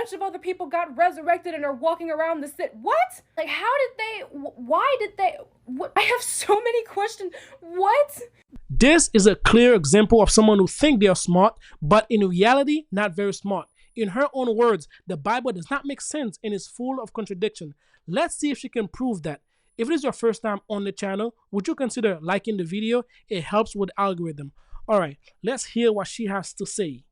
bunch of other people got resurrected and are walking around the city. What? Like, how did they, why did they, what? I have so many questions. What? This is a clear example of someone who think they are smart, but in reality, not very smart. In her own words, the Bible does not make sense and is full of contradiction. Let's see if she can prove that. If it is your first time on the channel, would you consider liking the video? It helps with the algorithm. All right, let's hear what she has to say.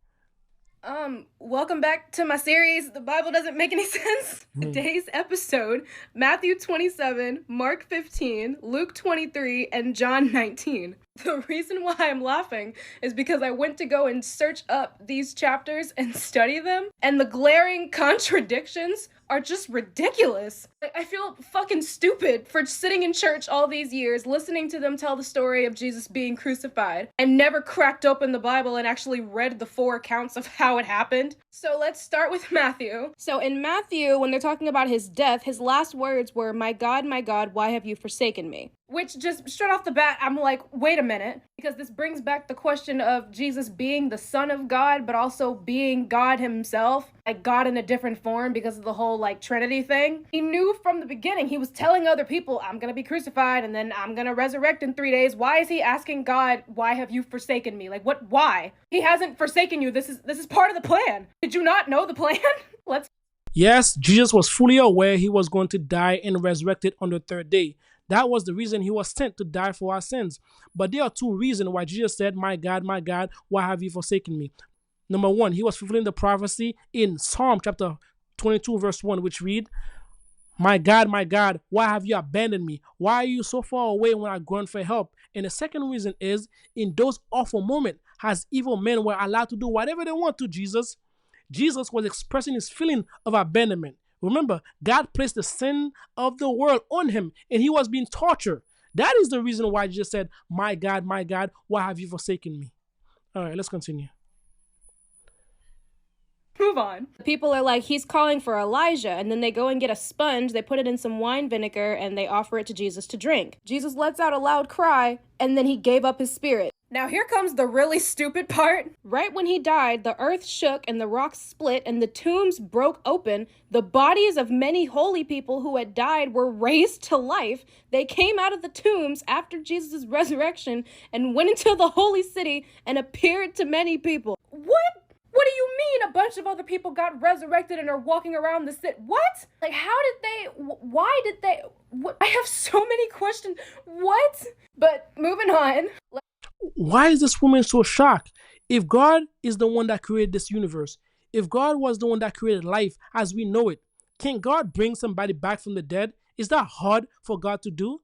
Welcome back to my series, The Bible Doesn't Make Any Sense. Today's episode, Matthew 27, Mark 15, Luke 23, and John 19. The reason why I'm laughing is because I went to go and search up these chapters and study them, and the glaring contradictions are just ridiculous. I feel fucking stupid for sitting in church all these years, listening to them tell the story of Jesus being crucified, and never cracked open the Bible and actually read the 4 accounts of how it happened. So let's start with Matthew. So in Matthew, when they're talking about his death, his last words were, my God, why have you forsaken me?" Which just straight off the bat, I'm like, wait a minute, because this brings back the question of Jesus being the Son of God, but also being God himself, like God in a different form because of the whole like Trinity thing. He knew from the beginning, he was telling other people, I'm gonna be crucified and then I'm gonna resurrect in 3 days. Why is he asking God, why have you forsaken me? Like what, why? He hasn't forsaken you. This is part of the plan. Did you not know the plan? Yes, Jesus was fully aware he was going to die and resurrected on the 3rd day. That was the reason he was sent to die for our sins. But there are 2 reasons why Jesus said, my God, why have you forsaken me? Number 1, he was fulfilling the prophecy in Psalm chapter 22, verse 1, which read, my God, why have you abandoned me? Why are you so far away when I groan for help? And the second reason is, in those awful moments, as evil men were allowed to do whatever they want to Jesus, Jesus was expressing his feeling of abandonment. Remember, God placed the sin of the world on him and he was being tortured. That is the reason why Jesus said, my God, why have you forsaken me? All right, let's continue. Move on. People are like, he's calling for Elijah, and then they go and get a sponge, they put it in some wine vinegar, and they offer it to Jesus to drink. Jesus lets out a loud cry, and then he gave up his spirit. Now here comes the really stupid part. Right when he died, the earth shook and the rocks split and the tombs broke open. The bodies of many holy people who had died were raised to life. They came out of the tombs after Jesus' resurrection and went into the holy city and appeared to many people. What? What do you mean a bunch of other people got resurrected and are walking around the city? What? Like, how did they, why did they, what? I have so many questions. What? But moving on. Why is this woman so shocked? If God is the one that created this universe, if God was the one that created life as we know it, can God bring somebody back from the dead? Is that hard for God to do?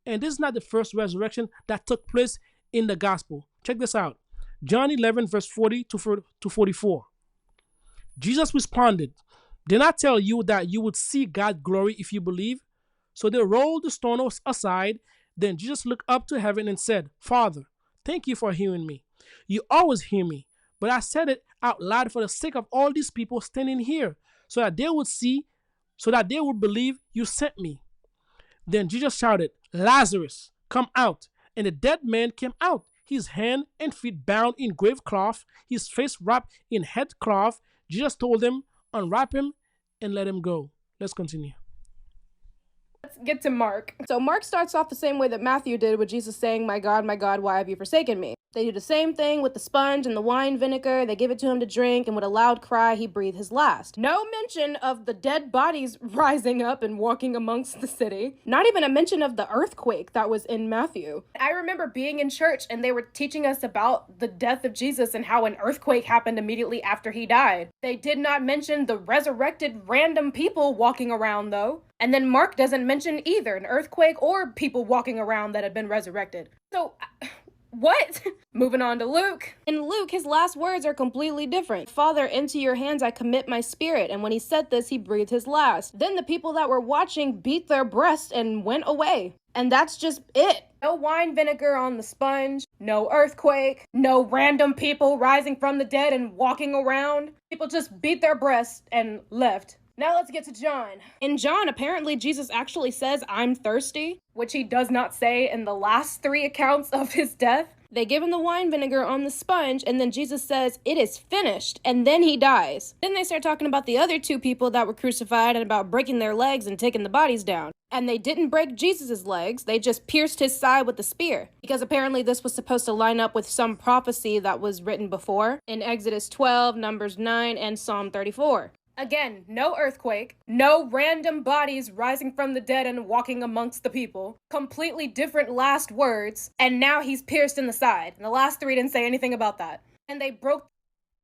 And this is not the first resurrection that took place in the gospel. Check this out. John 11, verse 40 to 44. Jesus responded, did I tell you that you would see God's glory if you believe? So they rolled the stone aside. Then Jesus looked up to heaven and said, Father, thank you for hearing me. You always hear me, but I said it out loud for the sake of all these people standing here, so that they would see, so that they would believe you sent me. Then Jesus shouted, Lazarus, come out. And the dead man came out, his hand and feet bound in grave cloth, his face wrapped in headcloth. Jesus told them, unwrap him and let him go. Let's continue. Let's get to Mark. So Mark starts off the same way that Matthew did, with Jesus saying, my God, why have you forsaken me? They do the same thing with the sponge and the wine vinegar. They give it to him to drink, and with a loud cry, he breathed his last. No mention of the dead bodies rising up and walking amongst the city. Not even a mention of the earthquake that was in Matthew. I remember being in church, and they were teaching us about the death of Jesus and how an earthquake happened immediately after he died. They did not mention the resurrected random people walking around, though. And then Mark doesn't mention either an earthquake or people walking around that had been resurrected. So, what? Moving on to Luke. In Luke, his last words are completely different. Father, into your hands I commit my spirit. And when he said this, he breathed his last. Then the people that were watching beat their breasts and went away. And that's just it. No wine vinegar on the sponge, no earthquake, no random people rising from the dead and walking around. People just beat their breasts and left. Now let's get to John. In John, apparently Jesus actually says, I'm thirsty, which he does not say in the last 3 accounts of his death. They give him the wine vinegar on the sponge, and then Jesus says, "It is finished," and then he dies. Then they start talking about the other two people that were crucified and about breaking their legs and taking the bodies down. And they didn't break Jesus' legs, they just pierced his side with a spear. Because apparently this was supposed to line up with some prophecy that was written before in Exodus 12, Numbers 9, and Psalm 34. Again, no earthquake, no random bodies rising from the dead and walking amongst the people, completely different last words, and now he's pierced in the side. And the last three didn't say anything about that. And they broke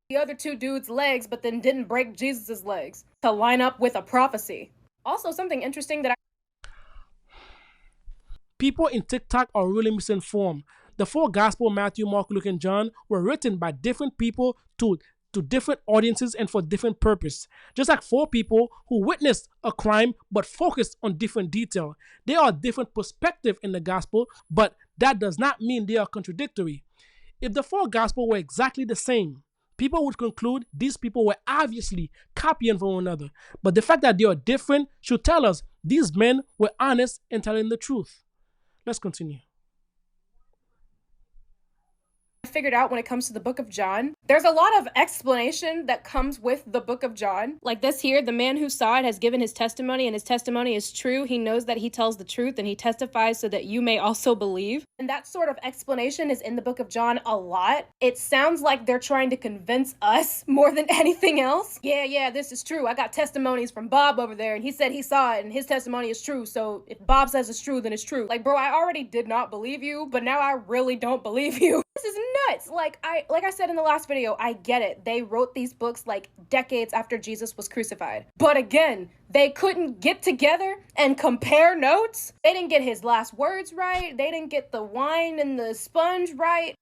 the other two dudes' legs, but then didn't break Jesus' legs to line up with a prophecy. Also, something interesting that People in TikTok are really misinformed. The four Gospels, Matthew, Mark, Luke, and John, were written by different people to different audiences and for different purpose. Just like four people who witnessed a crime but focused on different detail. They are different perspective in the gospel, but that does not mean they are contradictory. If the four gospels were exactly the same, people would conclude these people were obviously copying from one another. But the fact that they are different should tell us these men were honest in telling the truth. Let's continue. Figured out when it comes to the book of John. There's a lot of explanation that comes with the book of John. Like this here, the man who saw it has given his testimony, and his testimony is true. He knows that he tells the truth, and he testifies so that you may also believe. And that sort of explanation is in the book of John a lot. It sounds like they're trying to convince us more than anything else. Yeah, this is true. I got testimonies from Bob over there, and he said he saw it, and his testimony is true. So if Bob says it's true, then it's true. Like, bro, I already did not believe you, but now I really don't believe you. This is nuts. Like I said in the last video, I get it. They wrote these books like decades after Jesus was crucified. But again, they couldn't get together and compare notes. They didn't get his last words right. They didn't get the wine and the sponge right.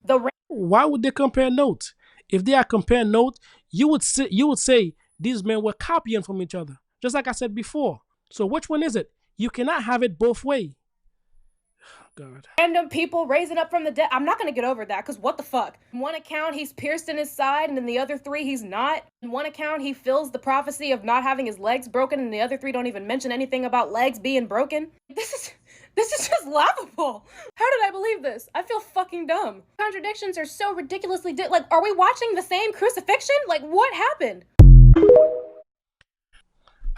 Why would they compare notes? If they are comparing notes, you would say these men were copying from each other. Just like I said before. So which one is it? You cannot have it both ways. God. Random people raising up from the dead. I'm not going to get over that because what the fuck? In one account, he's pierced in his side, and in the other three, he's not. In one account, he fills the prophecy of not having his legs broken, and the other three don't even mention anything about legs being broken. This is just laughable. How did I believe this? I feel fucking dumb. Contradictions are so ridiculously like, are we watching the same crucifixion? Like, what happened?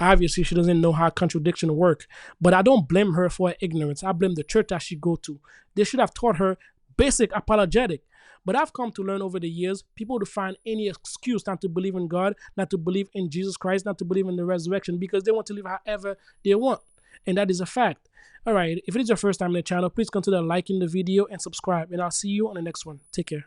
Obviously, she doesn't know how contradiction work, but I don't blame her for her ignorance. I blame the church that she go to. They should have taught her basic apologetic. But I've come to learn over the years, people to find any excuse not to believe in God, not to believe in Jesus Christ, not to believe in the resurrection, because they want to live however they want. And that is a fact. All right, if it is your first time on the channel, please consider liking the video and subscribe. And I'll see you on the next one. Take care.